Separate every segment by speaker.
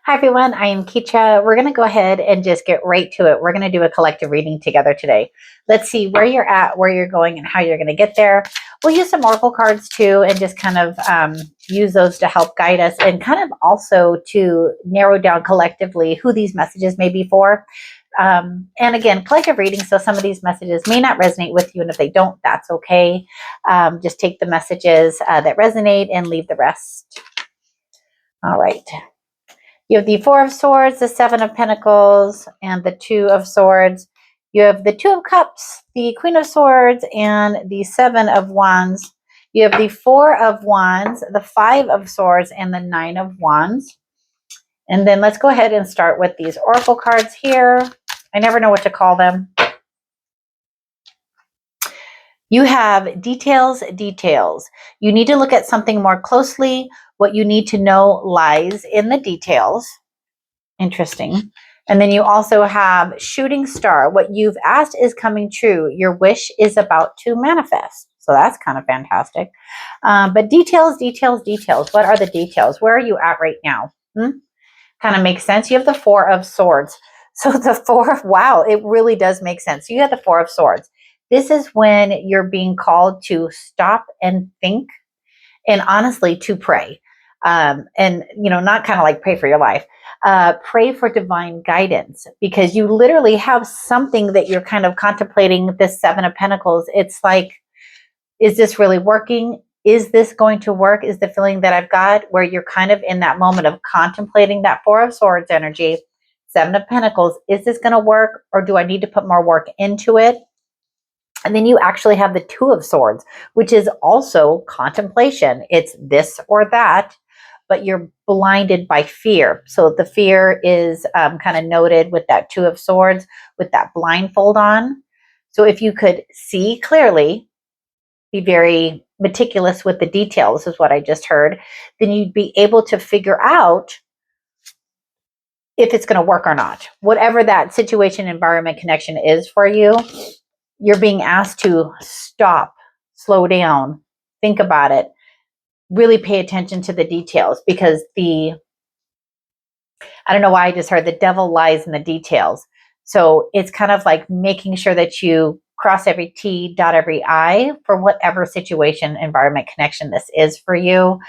Speaker 1: Hi everyone, I am Ketra. We're going to go ahead and just get right to it. We're going to do a collective reading together today. Let's see where you're at, where you're going, and how you're going to get there. We'll use some oracle cards too and just kind of use those to help guide us and kind of also to narrow down collectively who these messages may be for. And again, collective reading, so some of these messages may not resonate with you, and if they don't, that's okay. Just take the messages that resonate and leave the rest. All right. You have the Four of Swords, the Seven of Pentacles, and the Two of Swords. You have the Two of Cups, the Queen of Swords, and the Seven of Wands. You have the Four of Wands, the Five of Swords, and the Nine of Wands. And then let's go ahead and start with these oracle cards here. I never know what to call them. You have details, details. You need to look at something more closely. What you need to know lies in the details. Interesting. And then you also have shooting star. What you've asked is coming true. Your wish is about to manifest. So that's kind of fantastic. But details, details, details. What are the details? Where are you at right now? Kind of makes sense. You have the Four of Swords. So the wow, it really does make sense. So you have the Four of Swords. This is when you're being called to stop and think and honestly to pray. And, not kind of like pray for your life. Pray for divine guidance, because you literally have something that you're kind of contemplating. This Seven of Pentacles. It's like, is this really working? Is this going to work? Is the feeling that I've got, where you're kind of in that moment of contemplating that Four of Swords energy, Seven of Pentacles. Is this going to work, or do I need to put more work into it? And then you actually have the Two of Swords, which is also contemplation. It's this or that, but you're blinded by fear. So the fear is kind of noted with that Two of Swords, with that blindfold on. So if you could see clearly, be very meticulous with the details, is what I just heard, then you'd be able to figure out if it's going to work or not. Whatever that situation, environment, connection is for you, you're being asked to stop, slow down, think about it, really pay attention to the details, because I don't know why I just heard the devil lies in the details. So it's kind of like making sure that you cross every T, dot every I for whatever situation, environment, connection this is for you.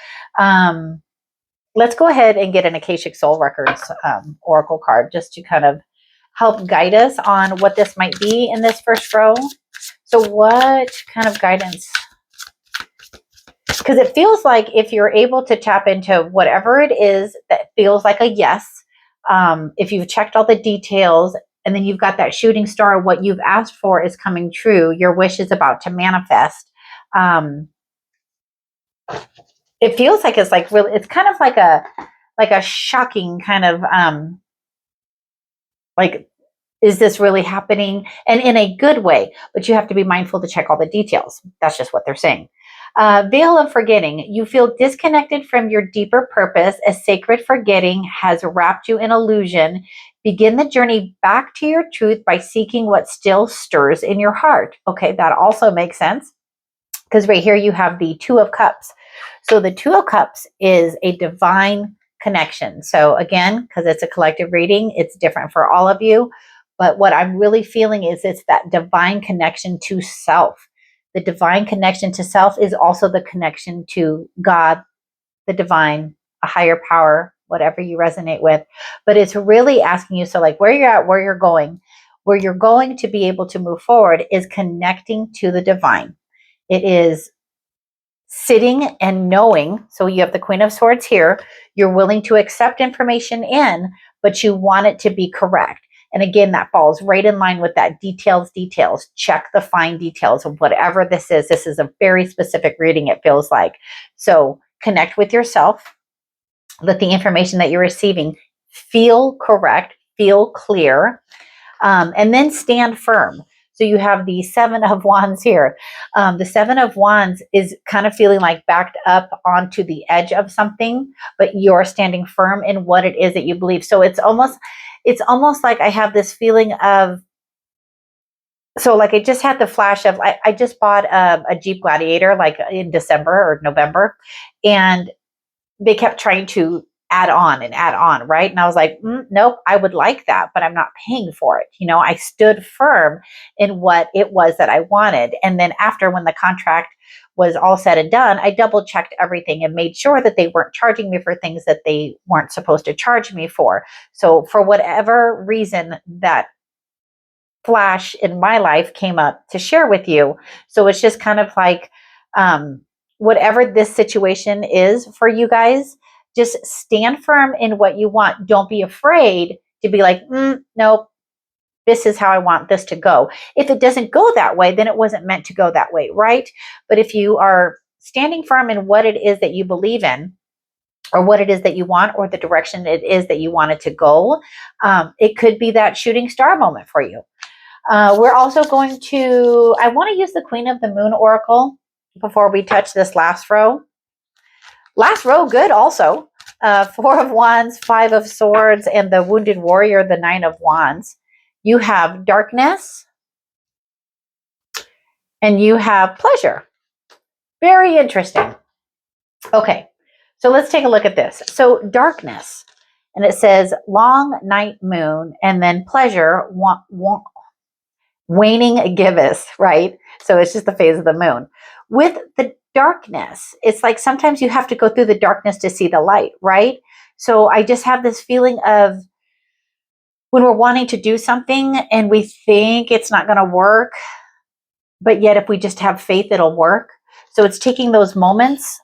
Speaker 1: Let's go ahead and get an Akashic Soul Records oracle card just to kind of help guide us on what this might be in this first row. So what kind of guidance? Because it feels like if you're able to tap into whatever it is that feels like a yes, if you've checked all the details, and then you've got that shooting star, what you've asked for is coming true. Your wish is about to manifest. It feels like it's like really, it's kind of like a shocking kind of like, is this really happening? And in a good way, but you have to be mindful to check all the details. That's just what they're saying. Veil of forgetting. You feel disconnected from your deeper purpose. A sacred forgetting has wrapped you in illusion. Begin the journey back to your truth by seeking what still stirs in your heart. Okay, that also makes sense, because right here you have the Two of Cups. So the Two of Cups is a divine connection. So again, because it's a collective reading, it's different for all of you. But what I'm really feeling is it's that divine connection to self. The divine connection to self is also the connection to God, the divine, a higher power, whatever you resonate with. But it's really asking you, so like where you're at, where you're going to be able to move forward is connecting to the divine. It is sitting and knowing. So you have the Queen of Swords here. You're willing to accept information in, but you want it to be correct. And again, that falls right in line with that details. Check the fine details of whatever this is. This is a very specific reading, it feels like. So connect with yourself. Let the information that you're receiving feel correct, feel clear, and then stand firm. So you have the Seven of Wands here. The Seven of Wands is kind of feeling like backed up onto the edge of something, but you're standing firm in what it is that you believe. So it's almost like I have this feeling of, so like I just had the flash of, I just bought a Jeep Gladiator like in December or November, and they kept trying to add on and add on, right? And I was like, nope, I would like that, but I'm not paying for it. You know, I stood firm in what it was that I wanted. And then after, when the contract was all said and done, I double checked everything and made sure that they weren't charging me for things that they weren't supposed to charge me for. So for whatever reason, that flash in my life came up to share with you. So it's just kind of like, whatever this situation is for you guys, just stand firm in what you want. Don't be afraid to be like, nope, this is how I want this to go. If it doesn't go that way, then it wasn't meant to go that way, right? But if you are standing firm in what it is that you believe in, or what it is that you want, or the direction it is that you want it to go, it could be that shooting star moment for you. We're also going to, I want to use the Queen of the Moon Oracle before we touch this last row. Last row, good also. Four of Wands, Five of Swords, and the Wounded Warrior, the Nine of Wands. You have darkness, and you have pleasure. Very interesting. Okay, so let's take a look at this. So darkness, and it says long night moon, and then pleasure, waning gibbous, right? So it's just the phase of the moon. With the darkness, it's like sometimes you have to go through the darkness to see the light, right? So I just have this feeling of when we're wanting to do something and we think it's not going to work, but yet if we just have faith, it'll work. So it's taking those moments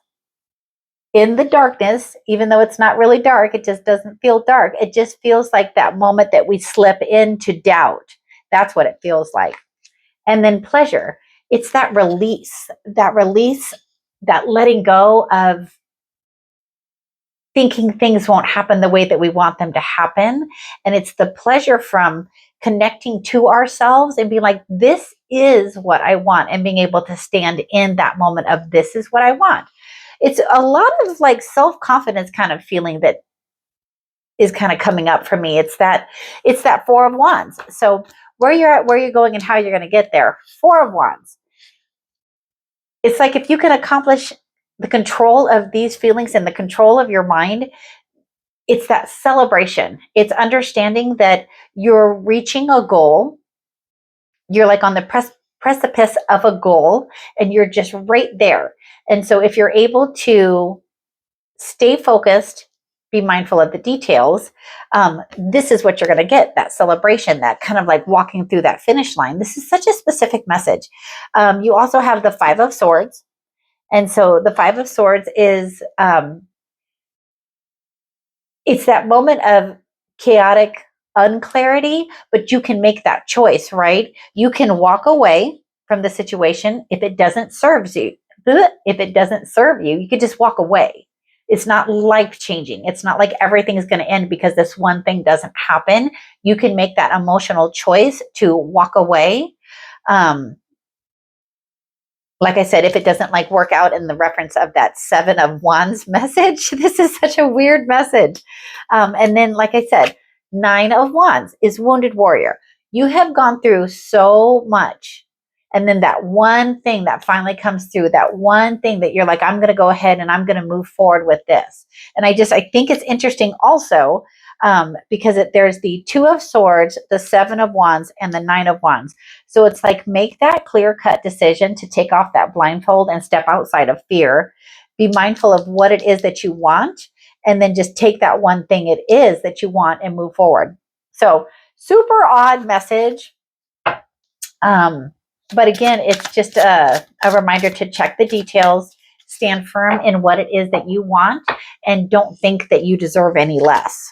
Speaker 1: in the darkness, even though it's not really dark, it just doesn't feel dark. It just feels like that moment that we slip into doubt. That's what it feels like. And then pleasure, it's that release, that letting go of thinking things won't happen the way that we want them to happen. And it's the pleasure from connecting to ourselves and being like, this is what I want, and being able to stand in that moment of this is what I want. It's a lot of like self-confidence kind of feeling that is kind of coming up for me. It's that Four of Wands. So where you're at, where you're going, and how you're going to get there. Four of Wands. It's like if you can accomplish the control of these feelings and the control of your mind, it's that celebration. It's understanding that you're reaching a goal. You're like on the precipice of a goal, and you're just right there. And so if you're able to stay focused, be mindful of the details, this is what you're going to get, that celebration, that kind of like walking through that finish line. This is such a specific message. You also have the Five of Swords. And so the Five of Swords is, it's that moment of chaotic unclarity, but you can make that choice, right? You can walk away from the situation if it doesn't serve you. If it doesn't serve you, you could just walk away. It's not life changing. It's not like everything is going to end because this one thing doesn't happen. You can make that emotional choice to walk away. Like I said, if it doesn't like work out in the reference of that Seven of Wands message, this is such a weird message. And then, like I said, Nine of Wands is Wounded Warrior. You have gone through so much. And then that one thing that finally comes through, that one thing that you're like, I'm going to go ahead and I'm going to move forward with this. And I think it's interesting also, because there's the Two of Swords, the Seven of Wands, and the Nine of Wands. So it's like, make that clear-cut decision to take off that blindfold and step outside of fear. Be mindful of what it is that you want, and then just take that one thing it is that you want and move forward. So super odd message. But again, it's just a reminder to check the details, stand firm in what it is that you want, and don't think that you deserve any less.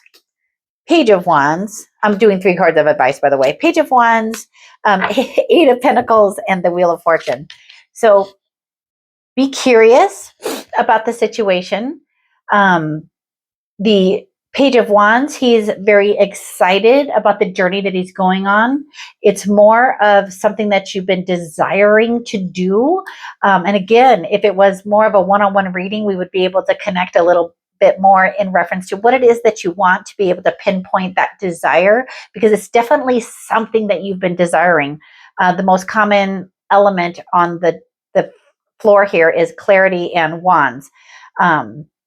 Speaker 1: Page of Wands. I'm doing 3 cards of advice, by the way. Page of Wands, Eight of Pentacles, and the Wheel of Fortune. So be curious about the situation. The Page of Wands, he's very excited about the journey that he's going on. It's more of something that you've been desiring to do. And again, if it was more of a one-on-one reading, we would be able to connect a little bit more in reference to what it is that you want, to be able to pinpoint that desire, because it's definitely something that you've been desiring. The most common element on the floor here is clarity and wands.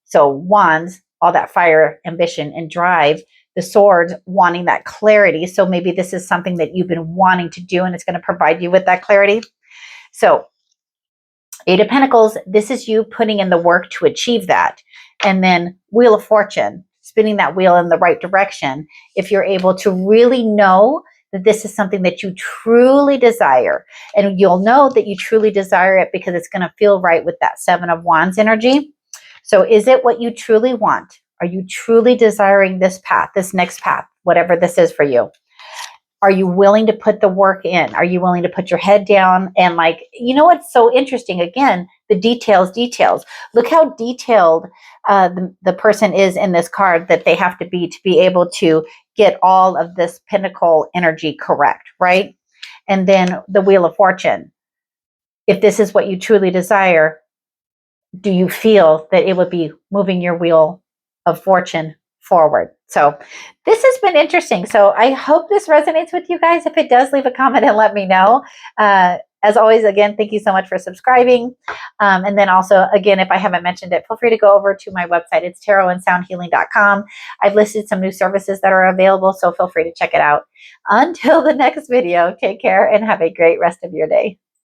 Speaker 1: So wands all that fire, ambition, and drive. The sword wanting that clarity. So maybe this is something that you've been wanting to do and it's going to provide you with that clarity. So Eight of Pentacles, this is you putting in the work to achieve that. And then Wheel of Fortune, spinning that wheel in the right direction. If you're able to really know that this is something that you truly desire, and you'll know that you truly desire it because it's going to feel right with that Seven of Wands energy. So is it what you truly want? Are you truly desiring this path, this next path, whatever this is for you? Are you willing to put the work in? Are you willing to put your head down? And like, you know what's so interesting? Again, the details. Look how detailed the person is in this card that they have to be able to get all of this Pentacle energy correct, right? And then the Wheel of Fortune. If this is what you truly desire, do you feel that it would be moving your wheel of fortune forward? So this has been interesting. So I hope this resonates with you guys. If it does, leave a comment and let me know. As always, again, thank you so much for subscribing. And then also, again, if I haven't mentioned it, feel free to go over to my website. It's tarotandsoundhealing.com. I've listed some new services that are available, so feel free to check it out. Until the next video, take care and have a great rest of your day.